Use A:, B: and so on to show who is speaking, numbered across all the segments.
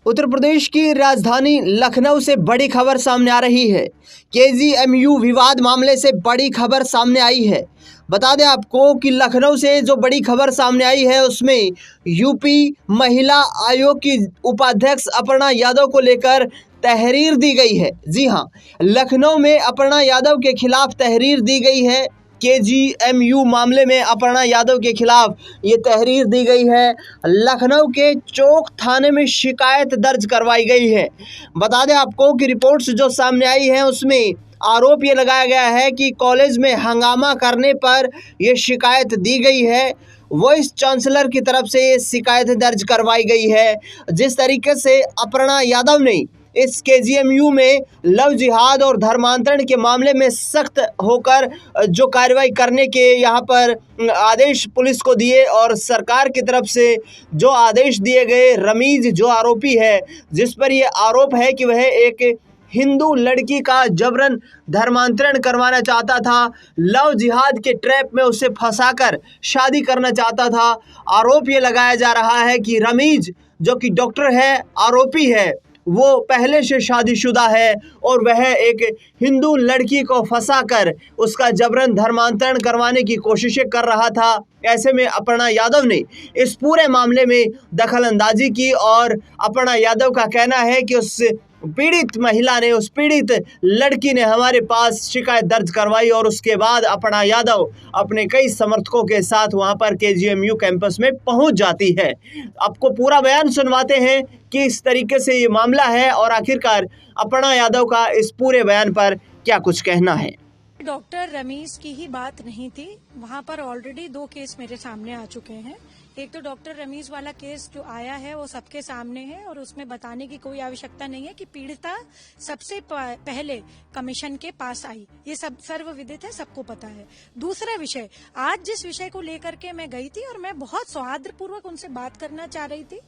A: उत्तर प्रदेश की राजधानी लखनऊ से बड़ी खबर सामने आ रही है। केजीएमयू विवाद मामले से बड़ी खबर सामने आई है। बता दें आपको कि लखनऊ से जो बड़ी खबर सामने आई है उसमें यूपी महिला आयोग की उपाध्यक्ष अपर्णा यादव को लेकर तहरीर दी गई है। जी हां, लखनऊ में अपर्णा यादव के खिलाफ तहरीर दी गई है। केजीएमयू मामले में अपर्णा यादव के खिलाफ ये तहरीर दी गई है। लखनऊ के चौक थाने में शिकायत दर्ज करवाई गई है। बता दें आपको कि रिपोर्ट्स जो सामने आई हैं उसमें आरोप ये लगाया गया है कि कॉलेज में हंगामा करने पर ये शिकायत दी गई है। वाइस चांसलर की तरफ से ये शिकायत दर्ज करवाई गई है। जिस तरीके से अपर्णा यादव ने इस केजीएमयू में लव जिहाद और धर्मांतरण के मामले में सख्त होकर जो कार्रवाई करने के यहाँ पर आदेश पुलिस को दिए और सरकार की तरफ से जो आदेश दिए गए, रमीज जो आरोपी है, जिस पर ये आरोप है कि वह एक हिंदू लड़की का जबरन धर्मांतरण करवाना चाहता था, लव जिहाद के ट्रैप में उसे फंसाकर शादी करना चाहता था। आरोप ये लगाया जा रहा है कि रमीज जो कि डॉक्टर है, आरोपी है, वो पहले से शादीशुदा है और वह एक हिंदू लड़की को फंसाकर उसका जबरन धर्मांतरण करवाने की कोशिशें कर रहा था। ऐसे में अपर्णा यादव ने इस पूरे मामले में दखलंदाजी की और अपर्णा यादव का कहना है कि उस पीड़ित महिला ने, उस पीड़ित लड़की ने हमारे पास शिकायत दर्ज करवाई और उसके बाद अपर्णा यादव अपने कई समर्थकों के साथ वहां पर केजीएमयू कैंपस में पहुंच जाती है। आपको पूरा बयान सुनवाते हैं कि इस तरीके से ये मामला है और आखिरकार अपर्णा यादव का इस पूरे बयान पर क्या कुछ कहना है।
B: डॉक्टर रमीज की ही बात नहीं थी, वहाँ पर ऑलरेडी 2 केस मेरे सामने आ चुके हैं। एक तो डॉक्टर रमीज वाला केस जो आया है वो सबके सामने है और उसमें बताने की कोई आवश्यकता नहीं है कि पीड़िता सबसे पहले कमीशन के पास आई, ये सब सर्वविदित है, सबको पता है। दूसरा विषय, आज जिस विषय को लेकर के मैं गई थी और मैं बहुत सौहार्दपूर्वक उनसे बात करना चाह रही थी,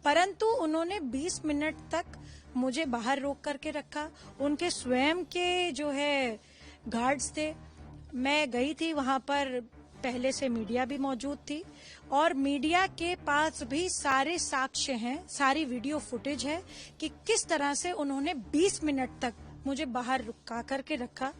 B: परंतु उन्होंने 20 मिनट तक मुझे बाहर रोक करके रखा। उनके स्वयं के जो है गार्ड्स थे। मैं गई थी वहां पर, पहले से मीडिया भी मौजूद थी और मीडिया के पास भी सारे साक्ष्य हैं, सारी वीडियो फुटेज है कि किस तरह से उन्होंने 20 मिनट तक मुझे बाहर रुका करके रखा।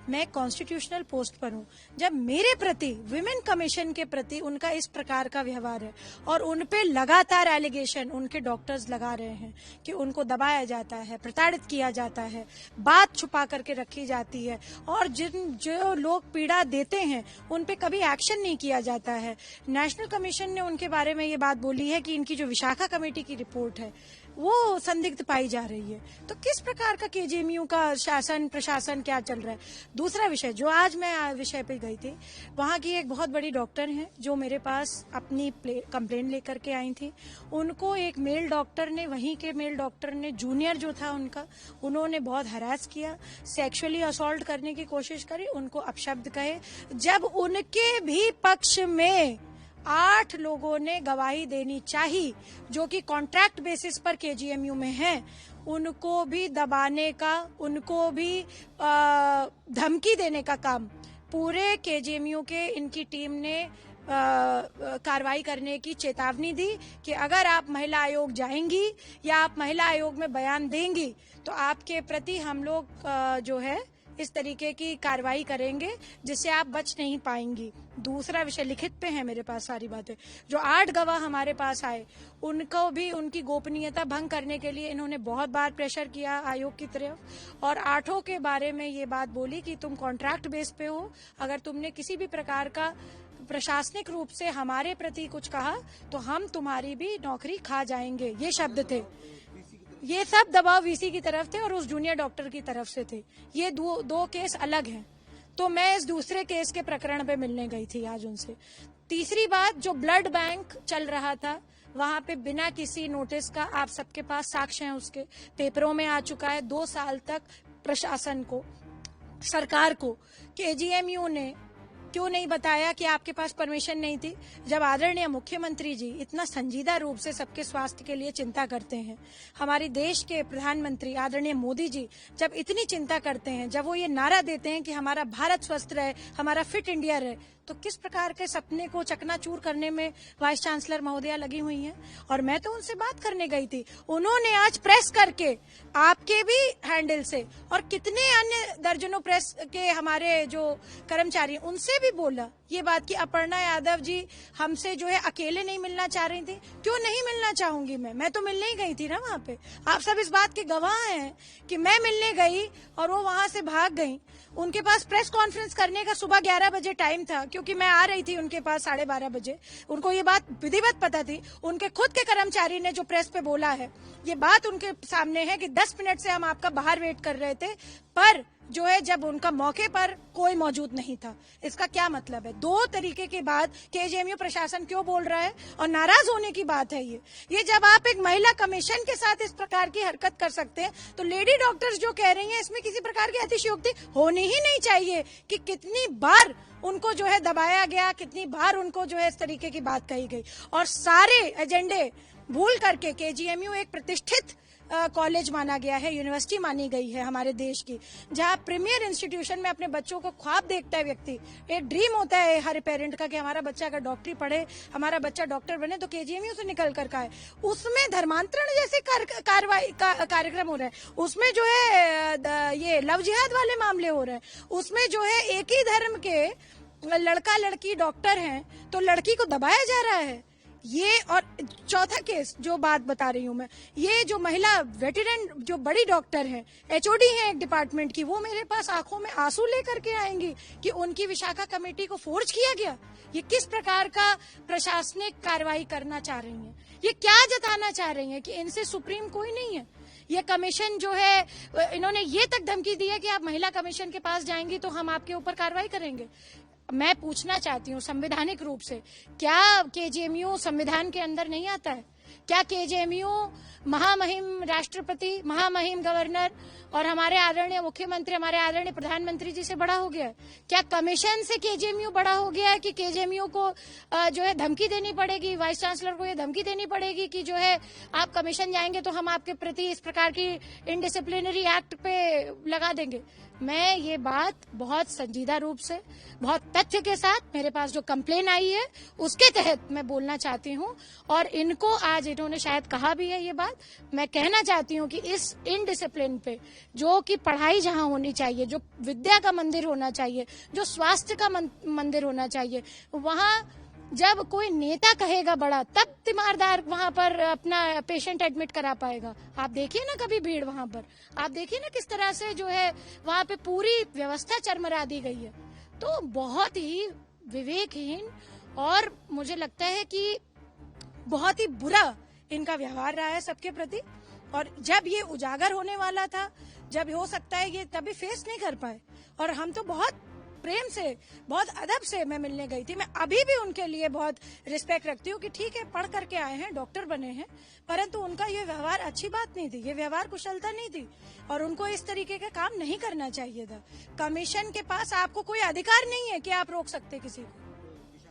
B: मैं कॉन्स्टिट्यूशनल पोस्ट पर हूँ। जब मेरे प्रति, विमेन कमीशन के प्रति उनका इस प्रकार का व्यवहार है और उनपे लगातार एलिगेशन उनके डॉक्टर्स लगा रहे हैं कि उनको दबाया जाता है, प्रताड़ित किया जाता है, बात छुपा करके रखी जाती है और जो लोग पीड़ा देते हैं उन पे कभी एक्शन नहीं किया जाता है। नेशनल कमीशन ने उनके बारे में ये बात बोली है कि इनकी जो विशाखा कमेटी की रिपोर्ट है वो संदिग्ध पाई जा रही है। तो किस प्रकार का केजीएमयू का शासन प्रशासन क्या चल रहा है। दूसरा विषय, जो आज मैं विषय पे गई थी, वहाँ की एक बहुत बड़ी डॉक्टर हैं जो मेरे पास अपनी कंप्लेन लेकर के आई थी। उनको एक मेल डॉक्टर ने, वहीं के मेल डॉक्टर ने, जूनियर जो था उनका, उन्होंने बहुत हरास किया, सेक्सुअली असॉल्ट करने की कोशिश करी, उनको अपशब्द कहे। जब उनके भी पक्ष में 8 लोगों ने गवाही देनी चाहिए जो कि कॉन्ट्रैक्ट बेसिस पर केजीएमयू में हैं, उनको भी दबाने का, उनको भी धमकी देने का काम पूरे केजीएमयू के इनकी टीम ने कार्रवाई करने की चेतावनी दी कि अगर आप महिला आयोग जाएंगी या आप महिला आयोग में बयान देंगी तो आपके प्रति हम लोग जो है इस तरीके की कार्रवाई करेंगे जिससे आप बच नहीं पाएंगी। दूसरा विषय, लिखित पे है मेरे पास सारी बातें। जो 8 गवाह हमारे पास आए उनको भी उनकी गोपनीयता भंग करने के लिए इन्होंने बहुत बार प्रेशर किया आयोग की तरफ और 8 के बारे में ये बात बोली कि तुम कॉन्ट्रैक्ट बेस पे हो, अगर तुमने किसी भी प्रकार का प्रशासनिक रूप से हमारे प्रति कुछ कहा तो हम तुम्हारी भी नौकरी खा जाएंगे, ये शब्द थे। ये सब दबाव वीसी की तरफ थे और उस जूनियर डॉक्टर की तरफ से थे। ये दो केस अलग हैं। तो मैं इस दूसरे केस के प्रकरण पे मिलने गई थी आज उनसे। तीसरी बात, जो ब्लड बैंक चल रहा था वहां पे बिना किसी नोटिस का, आप सबके पास साक्ष्य हैं, उसके पेपरों में आ चुका है। 2 साल तक प्रशासन को, सरकार को केजीएमयू ने क्यों नहीं बताया कि आपके पास परमिशन नहीं थी। जब आदरणीय मुख्यमंत्री जी इतना संजीदा रूप से सबके स्वास्थ्य के लिए चिंता करते हैं, हमारे देश के प्रधानमंत्री आदरणीय मोदी जी जब इतनी चिंता करते हैं, जब वो ये नारा देते हैं कि हमारा भारत स्वस्थ रहे, हमारा फिट इंडिया रहे, तो किस प्रकार के सपने को चकनाचूर करने में वाइस चांसलर महोदया लगी हुई हैं। और मैं तो उनसे बात करने गई थी, उन्होंने आज प्रेस करके आपके भी हैंडल से और कितने अन्य दर्जनों प्रेस के हमारे जो कर्मचारी उनसे भी बोला ये बात कि अपर्णा यादव जी हमसे जो है अकेले नहीं मिलना चाह रही थी। क्यों नहीं मिलना चाहूंगी, मैं तो मिलने ही गई थी ना वहाँ पे। आप सब इस बात के गवाह हैं कि मैं मिलने गई और वो वहाँ से भाग गई। उनके पास प्रेस कॉन्फ्रेंस करने का सुबह 11 बजे टाइम था, क्योंकि मैं आ रही थी उनके पास 12:30 बजे। उनको ये बात विधिवत पता थी। उनके खुद के कर्मचारी ने जो प्रेस पे बोला है, ये बात उनके सामने है कि 10 मिनट से हम आपका बाहर वेट कर रहे थे, पर जो है जब उनका मौके पर कोई मौजूद नहीं था। इसका क्या मतलब है? 2 तरीके के बाद केजीएमयू प्रशासन क्यों बोल रहा है और नाराज होने की बात है ये जब आप एक महिला कमीशन के साथ इस प्रकार की हरकत कर सकते हैं, तो लेडी डॉक्टर्स जो कह रही हैं इसमें किसी प्रकार की अतिशयोक्ति होनी ही नहीं चाहिए कि कितनी बार उनको जो है दबाया गया, कितनी बार उनको जो है इस तरीके की बात कही गई। और सारे एजेंडे भूल करके केजीएमयू एक प्रतिष्ठित कॉलेज माना गया है, यूनिवर्सिटी मानी गई है हमारे देश की, जहाँ प्रीमियर इंस्टीट्यूशन में अपने बच्चों को ख्वाब देखता है व्यक्ति। एक ड्रीम होता है हर पेरेंट का कि हमारा बच्चा अगर डॉक्टरी पढ़े, हमारा बच्चा डॉक्टर बने, तो केजीएमयू से निकल कर का है। उसमें धर्मांतरण जैसे कार्यक्रम हो रहे हैं, उसमें जो है ये लव जिहाद वाले मामले हो रहे हैं, उसमें जो है एक ही धर्म के लड़का लड़की डॉक्टर हैं तो लड़की को दबाया जा रहा है। ये और चौथा केस जो बात बता रही हूँ मैं, ये जो महिला वेटरन जो बड़ी डॉक्टर हैं, एचओडी हैं एक डिपार्टमेंट की, वो मेरे पास आंखों में आंसू लेकर के आएंगी कि उनकी विशाखा कमेटी को फोर्ज किया गया। ये किस प्रकार का प्रशासनिक कार्रवाई करना चाह रही हैं? ये क्या जताना चाह रही हैं कि इनसे सुप्रीम कोई नहीं है? ये कमीशन जो है, इन्होंने ये तक धमकी दी है कि आप महिला कमीशन के पास जाएंगी तो हम आपके ऊपर कार्रवाई करेंगे। मैं पूछना चाहती हूँ संवैधानिक रूप से, क्या केजीएमयू संविधान के अंदर नहीं आता है? क्या केजीएमयू महामहिम राष्ट्रपति, महामहिम गवर्नर और हमारे आदरणीय मुख्यमंत्री, हमारे आदरणीय प्रधानमंत्री जी से बड़ा हो गया है? क्या कमीशन से केजीएमयू बड़ा हो गया है कि केजीएमयू को जो है धमकी देनी पड़ेगी, वाइस चांसलर को ये धमकी देनी पड़ेगी कि जो है आप कमीशन जाएंगे तो हम आपके प्रति इस प्रकार की इनडिसिप्लिनरी एक्ट पे लगा देंगे? मैं ये बात बहुत संजीदा रूप से, बहुत तथ्य के साथ, मेरे पास जो कंप्लेन आई है उसके तहत मैं बोलना चाहती हूँ। और इनको आज इन्होंने शायद कहा भी है ये बात, मैं कहना चाहती हूँ कि इस इनडिसिप्लिन पे, जो कि पढ़ाई जहाँ होनी चाहिए, जो विद्या का मंदिर होना चाहिए, जो स्वास्थ्य का मंदिर होना चाहिए, वहाँ जब कोई नेता कहेगा बड़ा, तब तीमारदार वहां पर अपना पेशेंट एडमिट करा पाएगा। आप देखिए ना कभी भीड़ वहां पर, आप देखिए ना किस तरह से जो है वहां पे पूरी व्यवस्था चरमरा दी गई है। तो बहुत ही विवेकहीन और मुझे लगता है कि बहुत ही बुरा इनका व्यवहार रहा है सबके प्रति। और जब ये उजागर होने वाला था, जब हो सकता है ये तभी फेस नहीं कर पाए, और हम तो बहुत प्रेम से, बहुत अदब से मैं मिलने गई थी। मैं अभी भी उनके लिए बहुत रिस्पेक्ट रखती हूँ कि ठीक है, पढ़ करके आए हैं, डॉक्टर बने हैं, परंतु उनका ये व्यवहार अच्छी बात नहीं थी, ये व्यवहार कुशलता नहीं थी और उनको इस तरीके का काम नहीं करना चाहिए था। कमीशन के पास आपको कोई अधिकार नहीं है कि आप रोक सकते किसी को।